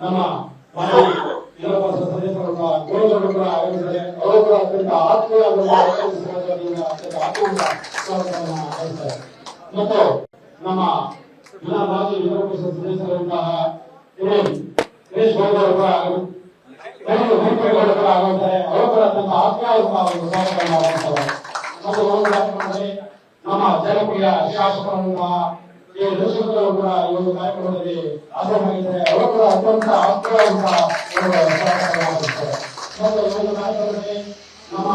ನಮ್ಮ ಮಾಜಿ ಜಿಲ್ಲಾ ಪರಿಷತ್ ಸದಸ್ಯರಾದ ಗೋಳಗೌಡರು ಕೂಡ ಆಗಮಿಸಿದ್ದಾರೆ. ಅವರು ಕೂಡ ಅತ್ಯಂತ ಆತ್ಮೀಯವಾಗಿ ಮತ್ತು ನಮ್ಮ ಜಿಲ್ಲಾ ಮಾಜಿ ಜಿಲ್ಲಾ ಪರಿಷತ್ ಸದಸ್ಯರಾದಂತಹ ಸುರೇಶ್ ಗೌಡ ಅವರು ಕೂಡ ಆಗುತ್ತಾರೆ. ಅವರು ಕೂಡ ಅತ್ಯಂತ ಆತ್ಮೀಯವಾಗಿ ಸ್ವಾಗತವನ್ನು ಮಾಡ್ತಾರೆ. ಮತ್ತು ನಮ್ಮ ಜನಪ್ರಿಯ ಶಾಸಕರಾದಂತಹ ದರ್ಶಕರು ಕೂಡ ಈ ಒಂದು ಕಾರ್ಯಕ್ರಮದಲ್ಲಿ ಹಾಜರಾಗಿದ್ದಾರೆ. ಅವರು ಕೂಡ ಅತ್ಯಂತ ಆತ್ಮೀಯವಾದಂತಹ ಮತ್ತು ಈ ಒಂದು ಕಾರ್ಯಕ್ರಮದಲ್ಲಿ ನಮ್ಮ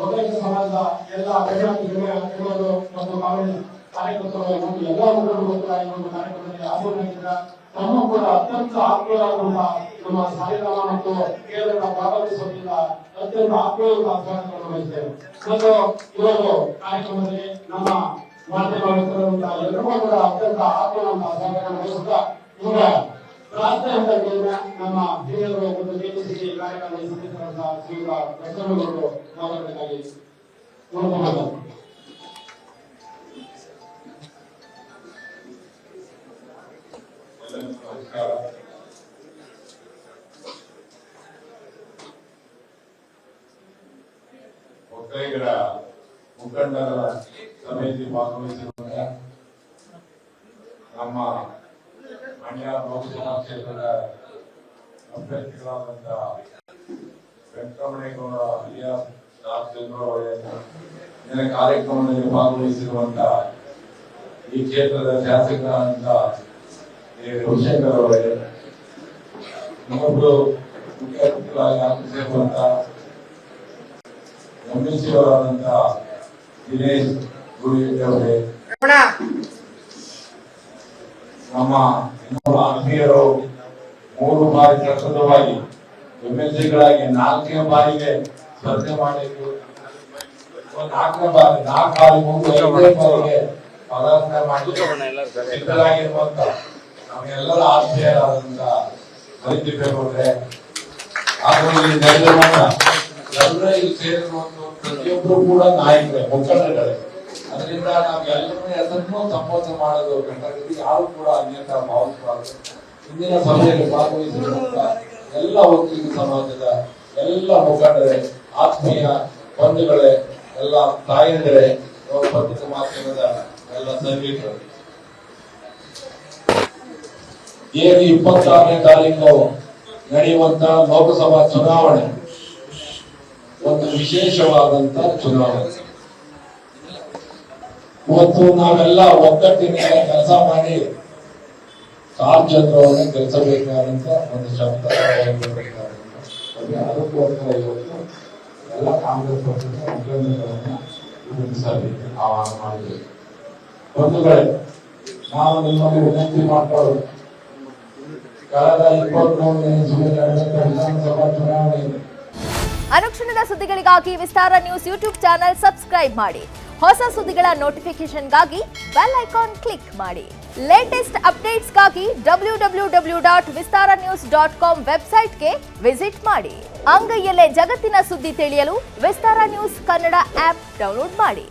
ಒಕ್ಕಲಿಗ ಸಮಾಜದ ಎಲ್ಲ ಗಣ್ಯರು ಮತ್ತು ಕಾಂಗ್ರೆಸ್ ಕಾರ್ಯಕರ್ತರು ಮತ್ತು ಎಲ್ಲ ಮುಖಂಡರು ಕೂಡ ಈ ಒಂದು ಕಾರ್ಯಕ್ರಮದಲ್ಲಿ ಹಾಜರಾಗಿದ್ದಾರೆ. ತಮ್ಮ ಕೂಡ ಅತ್ಯಂತ ಆತ್ಮೀಯವಾದಂತಹ ನಮ್ಮ ಸಾಲಿಗ್ರಾಮ ಮತ್ತು ಕೇರಳದ ಭಾಗವಹಿಸುವುದರಿಂದ ಅತ್ಯಂತ ಆತ್ಮೀಯವಾದ ಸ್ವಾಗತವನ್ನು ವಹಿಸಿದ್ದೇವೆ. ಮತ್ತು ಇವತ್ತು ಕಾರ್ಯಕ್ರಮದಲ್ಲಿ ನಮ್ಮ ಮಾಧ್ಯಮ ಮಿತ್ರರಾದಂತಹ ಎಲ್ಲರೂ ಕೂಡ ಅತ್ಯಂತ ಆತ್ಮೀಯವಾದಂತಹ ಸ್ವಾಗತವನ್ನು ವಹಿಸುತ್ತಾ ಈಗ ಪ್ರಾರ್ಥನೆ ಹಂತಕ್ಕೆ ನಮ್ಮ ಹಿರಿಯರು ಮತ್ತು ಕೆಪಿಸಿಸಿ ಕಾರ್ಯಕ್ರಮದಲ್ಲಿ ಸದಸ್ಯರಾದಂತಹ ಶ್ರೀಯುತ ಬಸವನಗೌಡರು ಮಾತನಾಡಬೇಕಾಗಿ ಕೋರುತ್ತೇನೆ. ಒಕ್ಕಲಿಗರ ಮುಖಂಡರ ಸಭೆಯಲ್ಲಿ ಭಾಗವಹಿಸಿರುವಂತ ನಮ್ಮ ಮಂಡ್ಯ ಲೋಕಸಭಾ ಕ್ಷೇತ್ರದ ಅಭ್ಯರ್ಥಿಗಳಾದಂತಹ ವೆಂಕಟರಮಣೇಗೌಡ ಅಲಿಯಾಸ್ ರಾಜಚಂದ್ರ ಅವರ ಕಾರ್ಯಕ್ರಮದಲ್ಲಿ ಭಾಗವಹಿಸಿರುವಂತಹ ಈ ಕ್ಷೇತ್ರದ ಶಾಸಕರಾದಂತಹ ರವಿಶಂಕರ್ ಅವರೇ, ಇನ್ನೊಬ್ರು ಮುಖ್ಯ ಅತಿಥಿಗಳಾಗಿ ಆಗಮಿಸಿರುವಂತಹ ಅವರಾದಂತಹ ದಿನೇಶ್ ಗುರುಜಿ ಅವರೇ, ನಮ್ಮ ಇನ್ನೊಬ್ಬ ಆತ್ಮೀಯರು 3 ಬಾರಿ ಸತತವಾಗಿ ಎಂಎಲ್ಸಿಗಳಾಗಿ 4ನೇ ಬಾರಿಗೆ ಸ್ಪರ್ಧೆ ಮಾಡಿದ್ದು, 4ನೇ ಬಾರಿ 4 ಬಾರಿ ಮುಂದೆ 5ನೇ ಬಾರಿಗೆ ಪದಾರ್ಪಣೆ ಮಾಡಿ ಸಿದ್ಧರಾಗಿರುವಂತ ನಮ್ಮೆಲ್ಲರ ಆತ್ಮೀಯರಾದಂತಹ ಬೈತಿಪ್ಪೇಗೌಡ್ರೆ ಹಾಗೂ ಇಲ್ಲಿ ನೆರೆದಿರುವಂತ ಎಲ್ಲರೂ ಸೇರಿರುವಂತ ಪ್ರತಿಯೊಬ್ಬರು ಕೂಡ ನಾಯಕರೇ, ಮುಖಂಡರುಗಳೇ. ಅದರಿಂದ ನಾವೆಲ್ಲರೂ ಅದನ್ನು ಸಂಬೋಧನೆ ಮಾಡೋದು ಘಟಕದಲ್ಲಿ ಯಾರು ಕೂಡ ಅನ್ಯತಾ ಭಾವಿಸಬಾರದು. ಇಂದಿನ ಸಭೆಯಲ್ಲಿ ಭಾಗವಹಿಸಿರುವಂತ ಎಲ್ಲ ಒಕ್ಕಲಿಗ ಸಮಾಜದ ಎಲ್ಲ ಮುಖಂಡರೇ, ಆತ್ಮೀಯ ಬಂಧುಗಳೇ, ಎಲ್ಲ ತಾಯಂದಿರೇ, ಪತ್ರಿಕಾ ಮಾಧ್ಯಮದ ಎಲ್ಲ ಸೈನಿಕರು, ಏನು 26ನೇ ತಾರೀಕು ನಡೆಯುವಂತ ಲೋಕಸಭಾ ಚುನಾವಣೆ ಒಂದು ವಿಶೇಷವಾದಂತ ಚುನಾವಣೆ. ಇವತ್ತು ನಾವೆಲ್ಲ ಒಗ್ಗಟ್ಟಿನಿಂದ ಕೆಲಸ ಮಾಡಿ ಕಾರ್ಯತಂತ್ರವನ್ನು ಗೆಲ್ಲಿಸಬೇಕಾದಂತ ಒಂದು ಶಬ್ದ ಅದಕ್ಕೋಸ್ಕರ ಇವತ್ತು ಎಲ್ಲ ಕಾಂಗ್ರೆಸ್ ಪಕ್ಷದ ಮುಖಂಡರನ್ನ ರೂಪಿಸಬೇಕು ಆಹ್ವಾನ ಮಾಡಬೇಕು. ಬಂಧುಗಳೇ, ನಾವು ನಿಮ್ಮಲ್ಲಿ ವಿನಂತಿ ಮಾಡ್ಕೊಳ್ಳೋದು, ಕಳೆದ 23ನೇ ವಿಧಾನಸಭಾ ಚುನಾವಣೆ ಅನುಕ್ಷಣದ ಸುದ್ದಿಗಳಿಗಾಗಿ ವಿಸ್ತಾರ ನ್ಯೂಸ್ ಯೂಟ್ಯೂಬ್ ಚಾನೆಲ್ ಸಬ್ಸ್ಕ್ರೈಬ್ ಮಾಡಿ. ಹೊಸ ಸುದ್ದಿಗಳ ನೋಟಿಫಿಕೇಶನ್ಗಾಗಿ ಬೆಲ್ ಐಕಾನ್ ಕ್ಲಿಕ್ ಮಾಡಿ. ಲೇಟೆಸ್ಟ್ ಅಪ್ಡೇಟ್ಸ್ಗಾಗಿ www.vistaranews.com ವೆಬ್ಸೈಟ್ಗೆ ವಿಸಿಟ್ ಮಾಡಿ. ಅಂಗೈಯಲ್ಲೇ ಜಗತ್ತಿನ ಸುದ್ದಿ ತಿಳಿಯಲು ವಿಸ್ತಾರ ನ್ಯೂಸ್ ಕನ್ನಡ ಆಪ್ ಡೌನ್ಲೋಡ್ ಮಾಡಿ.